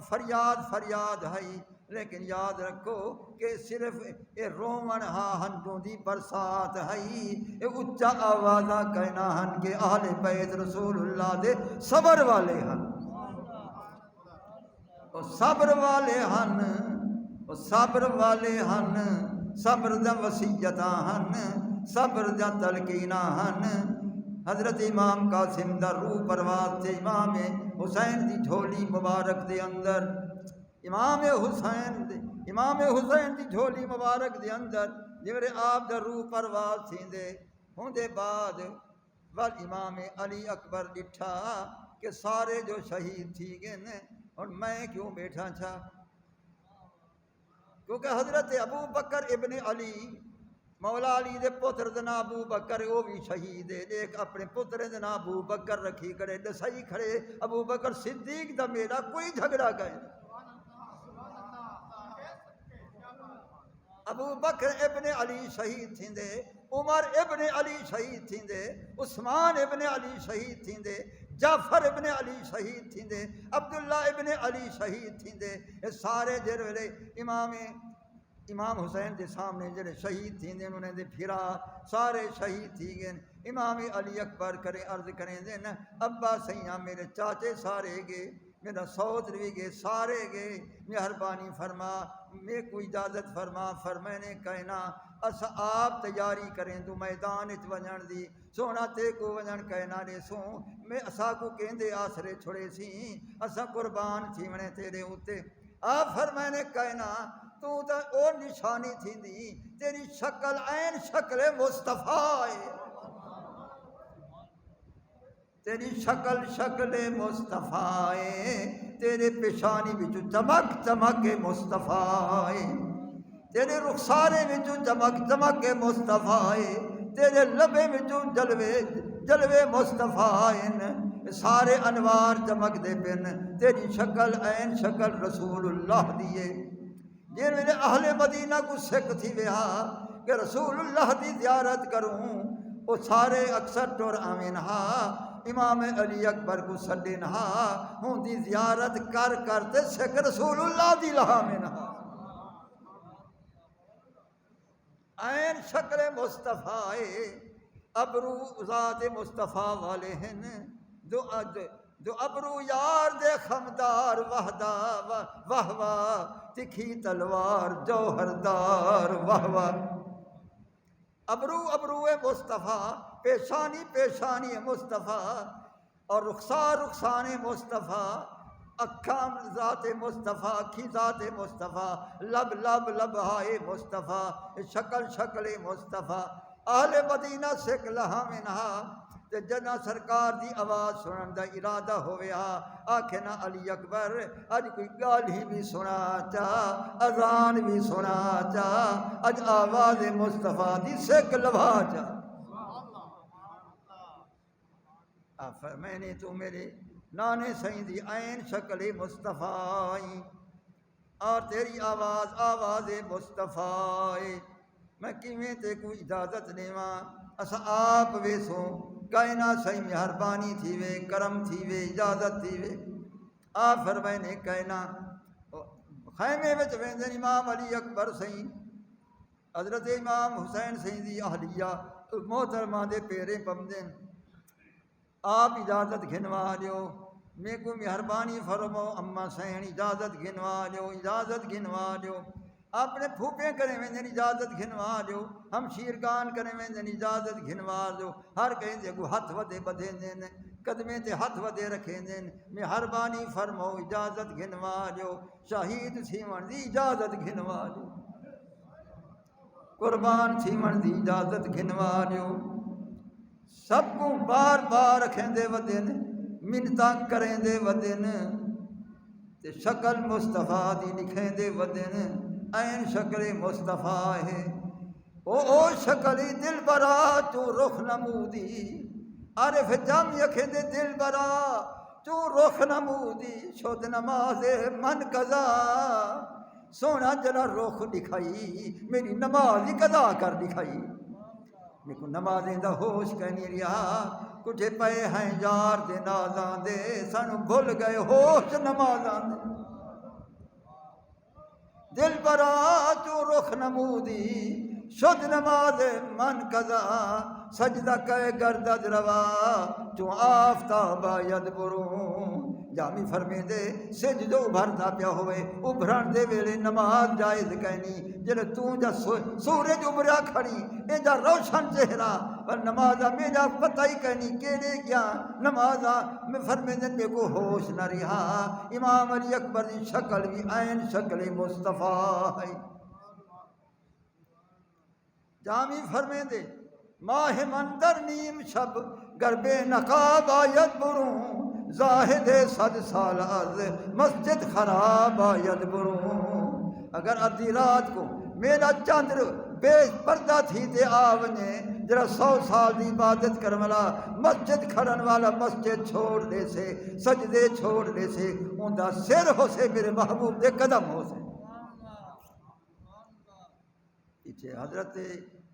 فریاد ہے لیکن یاد رکھو کہ صرف اے رومن ہنجوں دی برسات ہے اے اچھا آوازہ کہنا ہن کہ اہل بیت رسول اللہ دے صبر والے ہن صبر والے ہن صبر والے ہن صبر دا وصیتاں ہن صبر دا تلقیناں ہن حضرت امام قاسم دا روح پرواز تے امام حسین دی جھولی مبارک دے اندر امام حسین دی جھولی مبارک دے اندر جوڑے آپ دا روح پرواز تھیں دے ہوں دے بعد ول امام علی اکبر ڈٹھا کہ سارے جو شہید تھی گئے اور میں کیوں بیٹھا تھا کیونکہ حضرت ابو بکر ابن علی مولا علی دے پتر دے نام ابو بکر وہ بھی شہید ہے ایک اپنے پتر دے نام ابو بکر رکھی کرے دسائی کھڑے ابو بکر صدیق دا میرا کوئی جھگڑا گئے ابو بکر ابن علی شہید تھیندے، عمر ابن علی شہید تھیندے، عثمان ابن علی شہید تھیندے، جعفر ابن علی شہید تھیندے، عبداللہ ابن علی شہید تھیندے۔ یہ سارے جڑے ویلے امام حسین دے سامنے جڑے شہید تھیندے انہیں دے پھرا سارے شہید تھی گئے۔ امام علی اکبر کرے عرض کریں دے نا ابا سیاں میرے چاچے سارے گئے، میرا سوت بھی گئے، سارے گئے، مہربانی فرما میں کو اجازت فرما۔ فرمانے کہنا اس آپ تیاری کریں تو میدان اچ ونجن دی، سونا تے کو ونجن کہنا دے سوں میں اسا کو کہندے آسرے چھڑے سی، اسا قربان تھی ونے تیرے اوتے۔ آپ فرمانے کہنا تو او نشانی تھی دی تیری شکل عین شکل مصطفیٰ ہے، تیری شکل شکل مصطفیٰ ہے، تیرے پیشانی وچوں چمک چمک مصطفیٰ ہے، تیرے رخسارے وچوں چمک چمک مصطفیٰ ہے، تیرے لبے وچوں جلوے جلوے مصطفیٰ ہیں، سارے انوار چمک دے پن، تیری شکل عین شکل رسول اللہ دیے۔ جن ویلے اہل مدینہ کو سکھ تھی وہا کہ رسول اللہ دی زیارت کروں، وہ سارے اکثر ٹور آمین ہا امام علی اکبر کو سڈن ہا ہوں دی زیارت کر کرتے سکھ رسول اللہ دی لہا میں نہا۔ عین شکل مصطفیٰ ابرو ذات مصطفیٰ والے ہیں جو ابرو یار دے خمدار وحدہ واہ واہ تکھی تلوار جوہردار واہ واہ۔ ابرو مصطفیٰ، پیشانی پیشانی مصطفیٰ، اور رخسار رخسان مصطفیٰ، اکھاں ذات مصطفیٰ، اکھی ذات مصطفیٰ، لب لب لبہائے مصطفیٰ، شکل شکل مصطفیٰ۔ اہل مدینہ سکھ لہا میں نہا تے جنا سرکار دی آواز سنن دا ارادہ ہوئے آکھے نا علی اکبر اج کوئی گال ہی بھی سنا چا، اذان بھی سنا چا، اج آواز مصطفیٰ دی سکھ لبھا چا۔ میں نے تو میرے نانے سائیں دی عین شکل مصطفیٰ اور تیری آواز آواز مصطفیٰ، میں کیویں تے کوئی اجازت دیواں، اسا آپ ویسوں کائنا سائیں مہربانی تھی وے، کرم تھی وے، اجازت تھی وے۔ آپ فرمائنے کائنا خیمے وچ ویندن امام علی اکبر سائیں، حضرت امام حسین سائیں دی اہلیہ محترمہ دے پیرے پمدن، آپ اجازت گھنوا لیو، میں کو مہربانی فرمو اماں سائیں اجازت گھنوا لیو، اجازت گھنوا لیو۔ اپنے پھوپے کریں ویندن اجازت گھنوا لیو، ہم شیرگان کریں ویندن اجازت گھنوا لیو، ہر کہیں دے کو ہاتھ ودے بدھیں دین، قدمیں تے ہاتھ ودے رکھیں دین، مہربانی فرمو اجازت گھنوا لیو، شہید تھیون دی اجازت گھنوا لیو، قربان تھیون دی اجازت گھنوا لیو۔ سب کو بار بار رکھیں دے ودن، منتاں کریں دے ودن، تے شکل مصطفیٰ دی لکھیں دے ودن، عین شکل مصطفیٰ ہے۔ او شکلی دل برا تو رخ نمودی، عارف جام یکھیں دے دل برا تو رخ نمودی، شد نماز من قضا، سونا جلا رخ دکھائی میری نماز قضا کر دکھائی۔ میرے کو نمازیں دا ہوش کہنی رہا، کچھ پے ہیں یار دے نازاں دے، سانو بھول گئے ہوش نمازاں دے۔ دل برا تو رخ نمودی، شد نماز من قضا، سجدہ کہے گردد روا تو آفتاب ید بروں۔ جامی فرمے دے سجدو ابھرتا پیا ہوئے، ابھرن دے ویلے نماز جائز کہنی، جلے تو جا سورج ابھرا کھڑی اے جا روشن چہرہ، پر نمازہ میں جا پتہ ہی کہنی کیڑے گیا نمازہ میں فرمے دے میں کو ہوش نہ رہا۔ امام علی اکبر دی شکل بھی عین شکل مصطفیٰ ہے۔ جامی فرمے دے ماہ مندر نیم شب گربے نقاب آید بروں، زاہد 100 سال از مسجد خراب آید بروں۔ اگر ادھی رات کو میرا چندر بے پردہ تھی تے آونے، جرا 100 سال دی عبادت کرن والا مسجد کھڑن والا مسجد چھوڑ دے سے، سجدے چھوڑ دے سے، ان دا سر ہو سے میرے محبوب دے قدم ہو سے۔ پیچھے حضرت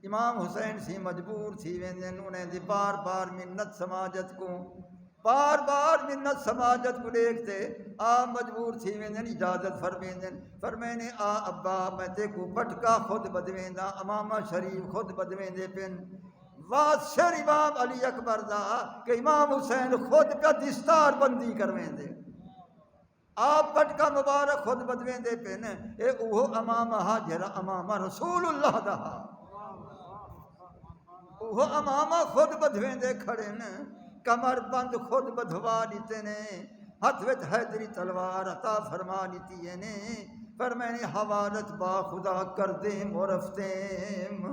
امام حسین سی مجبور تھی ویندن انہیں دی بار بار منت سماجت کو بار بار منت سماجت کو دیکھتے آپ مجبور تھی ویندن اجازت فرمینے آ ابا میں تے کو پٹکا خود بدویندہ امامہ شریف خود بدویندے پن واسر امام علی اکبر دا کہ امام حسین خود پہ دستار بندی کرویندے آپ پٹکا مبارک خود بدویندے پن اے اوہ امامہ حاجرہ امامہ رسول اللہ دا وہ امامہ خود بدویندے کھڑے نے کمر بند خود بدھوا دیتے نے ہاتھ وچ حیدری تلوار عطا فرما دیتی نے پر میں نے حوالت با خدا کر دیم اور رفتیم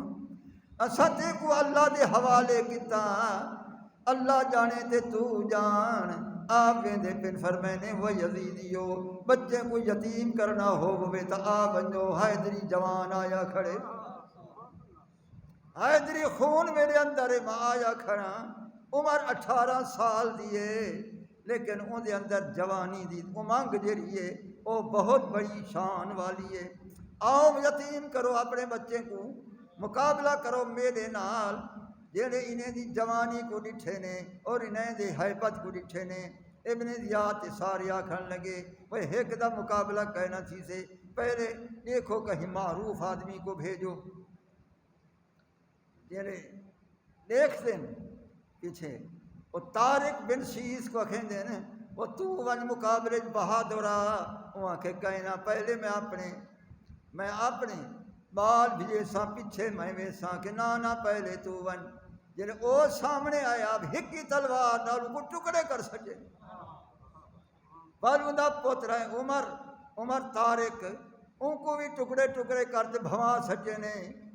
اساتے کو اللہ دے حوالے کیتا اللہ جانے تے تو جان آپ ویندے پن فرمینے وہ یزیدیو بچے کو یتیم کرنا ہوگوے تا آ بنجو حیدری جوان آیا کھڑے حیدری خون میرے اندر میں آیا کھڑا عمر 18 سال دیے لیکن ان دے اندر جوانی دی امنگ جڑی ہے وہ بہت بڑی شان والی ہے آؤ یتیم کرو اپنے بچے کو مقابلہ کرو میرے نال جڑے انہیں دی جوانی کو ڈٹھے نے اور انہیں دی حیبت کو ڈٹھے نے ابن زیاد سارے آکھن لگے وہ ایک دا مقابلہ کہنا تھی سے پہلے دیکھو کہیں معروف آدمی کو بھیجو جڑے دیکھتے ہیں پیچھے وہ طارق بن شیس کو کہندے ہیں وہ تو ون مقابلے بہادرہ وہاں کے کہنا پہلے میں اپنے بال بھیجے پیچھے میں ویسا کہ نانا پہلے تو ون جڑے او سامنے آیا اب ہکی تلوار نال کو ٹکڑے کر سکے پر اندا پوترا عمر طارق ان کو بھی ٹکڑے ٹکڑے کرتے بھوا سکے نے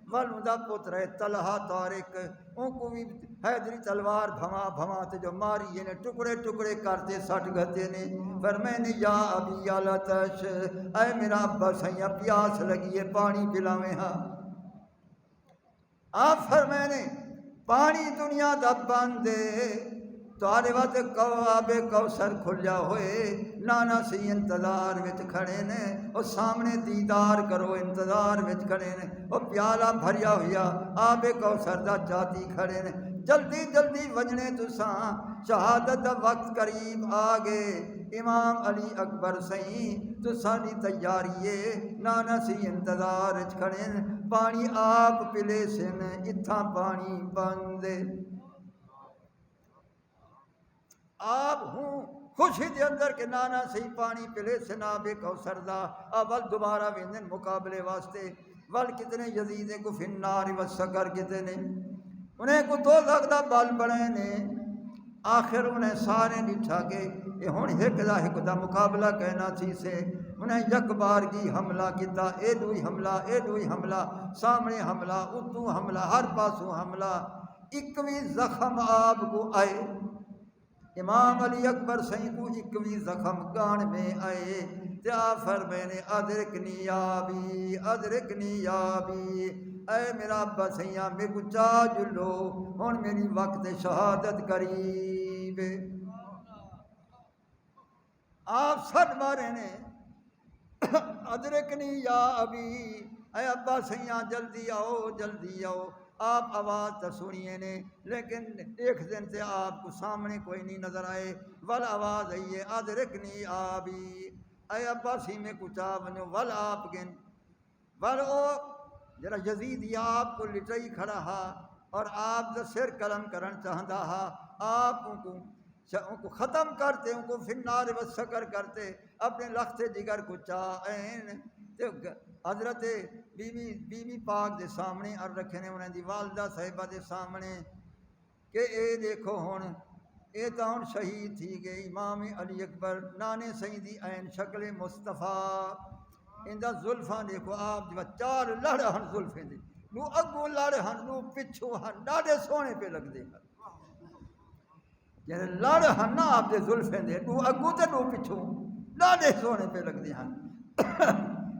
ول اندا پوترا طلحہ طارق ان کو بھی حیدری تلوار بھوا تے جو ماری نے ٹکڑے ٹکڑے کرتے سٹ گھتے نے پر میں نے یا ابی یا لتش اے میرا ابا سیاں پیاس لگی ہے پانی پلاویں ہاں آپ فرمینے پانی دنیا دا بندے تارے وقت کواب کوثر کھلیا ہوئے نانا سی انتظار وچ کھڑے نے او سامنے دیدار کرو انتظار وچ کھڑے نے او پیالہ بھریا ہویا آب کوثر دا چاتی کھڑے نے جلدی جلدی وجنے تساں شہادت دا وقت قریب آگے امام علی اکبر سہیں تساں دی تیاری نانا سی انتظار وچ کھڑے نے پانی آپ پلے سن اتھاں پانی بندے آپ ہوں خوشی دے اندر کہ نانا سی پانی پلے سناب کوثر دا اول دوبارہ ویندن مقابلے واسطے ول کتنے یزیدیں کو فنار و سکر کتنے انہیں کو دوزخ دا بل بڑے نے آخر انہیں سارے ڈٹھا کے یہ ہون ایک دا مقابلہ کہنا تھی سے انہیں یک بار کی حملہ کیتا اے دوئی حملہ سامنے حملہ اتو حملہ ہر پاسوں حملہ اکویں زخم آپ کو آئے امام علی اکبر سہیں کو اکویں زخم گان میں آئے تیا فرمینے ادرکنی یابی اے میرا ابا سیاں میں کو چاہ جلو ہون میری وقت شہادت قریب آپ سٹ مارے نے ادرکنی یا ابی اے ابا سیاں جلدی آؤ آپ آواز تو سنیے نے لیکن ایک دن سے آپ کو سامنے کوئی نہیں نظر آئے ول آواز آئیے ادرکنی آبی اے ابا سی میں کچھ بنو ول آپ گن ول او جرا یزید آپ کو لٹائی کھڑا ہا اور آپ دا سر قلم کرن چاہتا ہا آپ ان کو ختم کرتے ان کو فنار و سکر کرتے اپنے لخت جگر کو چاہیں حضرت بی بی پاک دے سامنے اور رکھے نے انہیں دی والدہ صاحبہ دے سامنے کہ اے دیکھو ہون اے تا ہون شہید تھی گئے امام علی اکبر نانے سیدی عین شکل مصطفیٰ اندہ زلفاں دیکھو آپ جو چار لڑ ہن زلفیں دے نو اگو لڑ ہن نو پچھو ہن ڈاڑے سونے پہ لگ دے یعنی لڑ ہن نا آپ دے زلفیں دے نو اگو تے نو پچھو ڈاڑے سونے پہ لگ دے ہن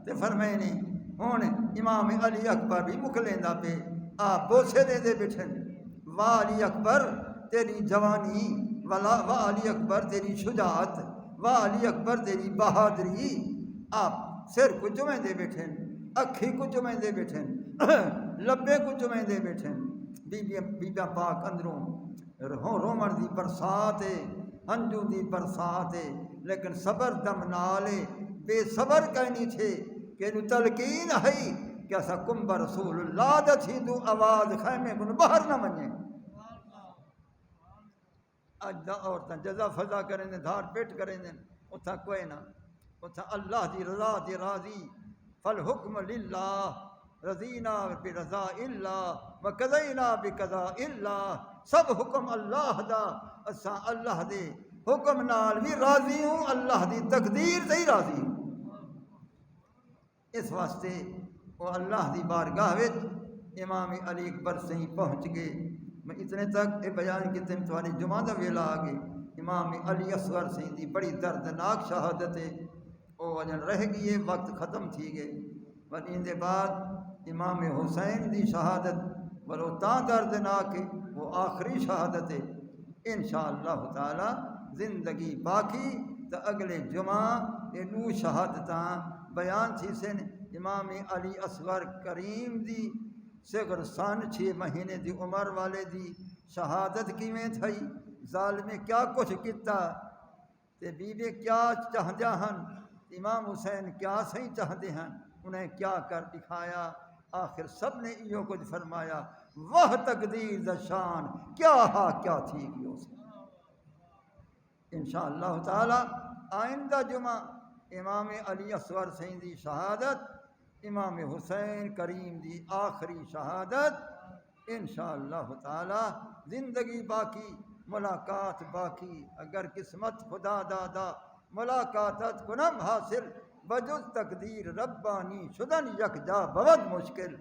تے فرمائنے ہون امام علی اکبر بھی مکلیندا پہ آپ بوسے دے بٹھن واہ علی اکبر تیری جوانی واہ علی اکبر تیری شجاعت واہ علی اکبر تیری بہادری آپ سر کو جمعے دے بیٹھن اکھی کو چمیندے بیٹھے لبے کو چمیندے بیٹھے بیبیاں پاک اندروں رومن دی برسات ہے ہنجو دی برسات ہے لیکن صبر دم نالے بے صبر کہنی چھے کہ نو تلقین ہے کہ اسا کمبا رسول اللہ دا تھی دو آواز خیمے کو باہر نہ منجے اج دا عورتاں جزا فضا کریں دیں دھار پیٹ کریں دیں اتھا کوئی نہ اتھا اللہ دی رضا دی راضی فالحکم للہ رضینا برضا اللہ وقضینا بقضاء اللہ سب حکم اللہ دا اساں اللہ دے حکم نال بھی راضی ہوں اللہ دی تقدیر سے ہی راضی ہوں اس واسطے وہ اللہ دی بارگاہ وچ امام علی اکبر سے ہی پہنچ گئے میں اتنے تک یہ بیان کی تم تمہاری جمعہ دا ویلا آ گئے امام علی اصغر سے دی بڑی دردناک شہادت ہے وہ وجن رہ گئی ہے وقت ختم تھی گئے پر ان دے بعد امام حسین دی شہادت پر وہ تاں دردناک ہے وہ آخری شہادت ہے انشاءاللہ تعالی زندگی باقی تو اگلے جمعہ یہ دو شہادتاں بیان تھی سن امام علی اصغر کریم دی صغر سن 6 مہینے دی عمر والے دی شہادت کیویں تھئی ظالمے کیا کچھ کیتا تے بیوے کیا چاہدے ہن امام حسین کیا صحیح چاہدے ہیں انہیں کیا کر دکھایا آخر سب نے ایو کچھ فرمایا وہ تقدیر دا شان کیا ہا کیا تھی گی اسے انشاءاللہ تعالی آئندہ جمعہ امام علی اصغر سین دی شہادت امام حسین کریم دی آخری شہادت انشاءاللہ تعالی زندگی باقی ملاقات باقی اگر قسمت خدا دادا ملاقاتت کنم حاصل بجز تقدیر ربانی شدن یکجا بود مشکل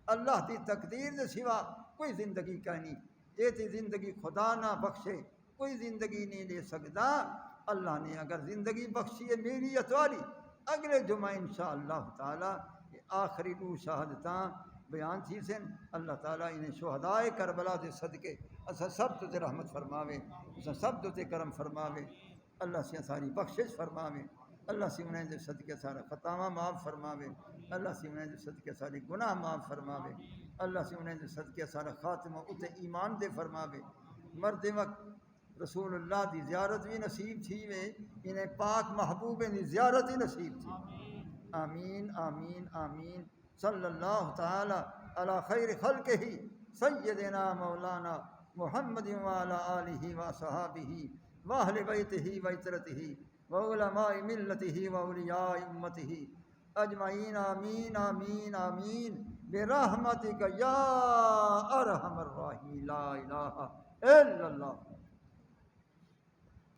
اللہ دی تقدیر دے سوا کوئی زندگی کا نہیں یہ تھی زندگی خدا نہ بخشے کوئی زندگی نہیں لے سکتا اللہ نے اگر زندگی بخشی ہے میری اتواری اگلے جمعہ انشاءاللہ تعالی یہ آخری 2 شہادتاں بیان تھی سن اللہ تعالیٰ انہیں شہدائے کربلا دے صدقے اسا سب تو تے رحمت فرماوے اسا سب تو تے کرم فرماوے اللہ سے ساری بخشش فرماوے اللہ سے انہیں دے صدقے سارا خطاواں معاف فرماوے اللہ سے انہیں دے صدقے ساری گناہ معاف فرماوے اللہ سے انہیں دے صدقے سارا خاتمہ اتے ایمان دے فرماوے مرد وقت رسول اللہ دی زیارت بھی نصیب تھی وے انہیں پاک محبوب دی زیارت ہی نصیب تھی آمین آمین آمین صلی اللہ تعالی علی خیر خلقہ سیدنا مولانا محمد وعلی آلہ وصحابہ واہل بیتہ وعترتہ وعلماء ملتہ واولیاء امتہ اجمعین آمین آمین آمین برحمتک یا ارحم الراحمین لا الہ الا اللہ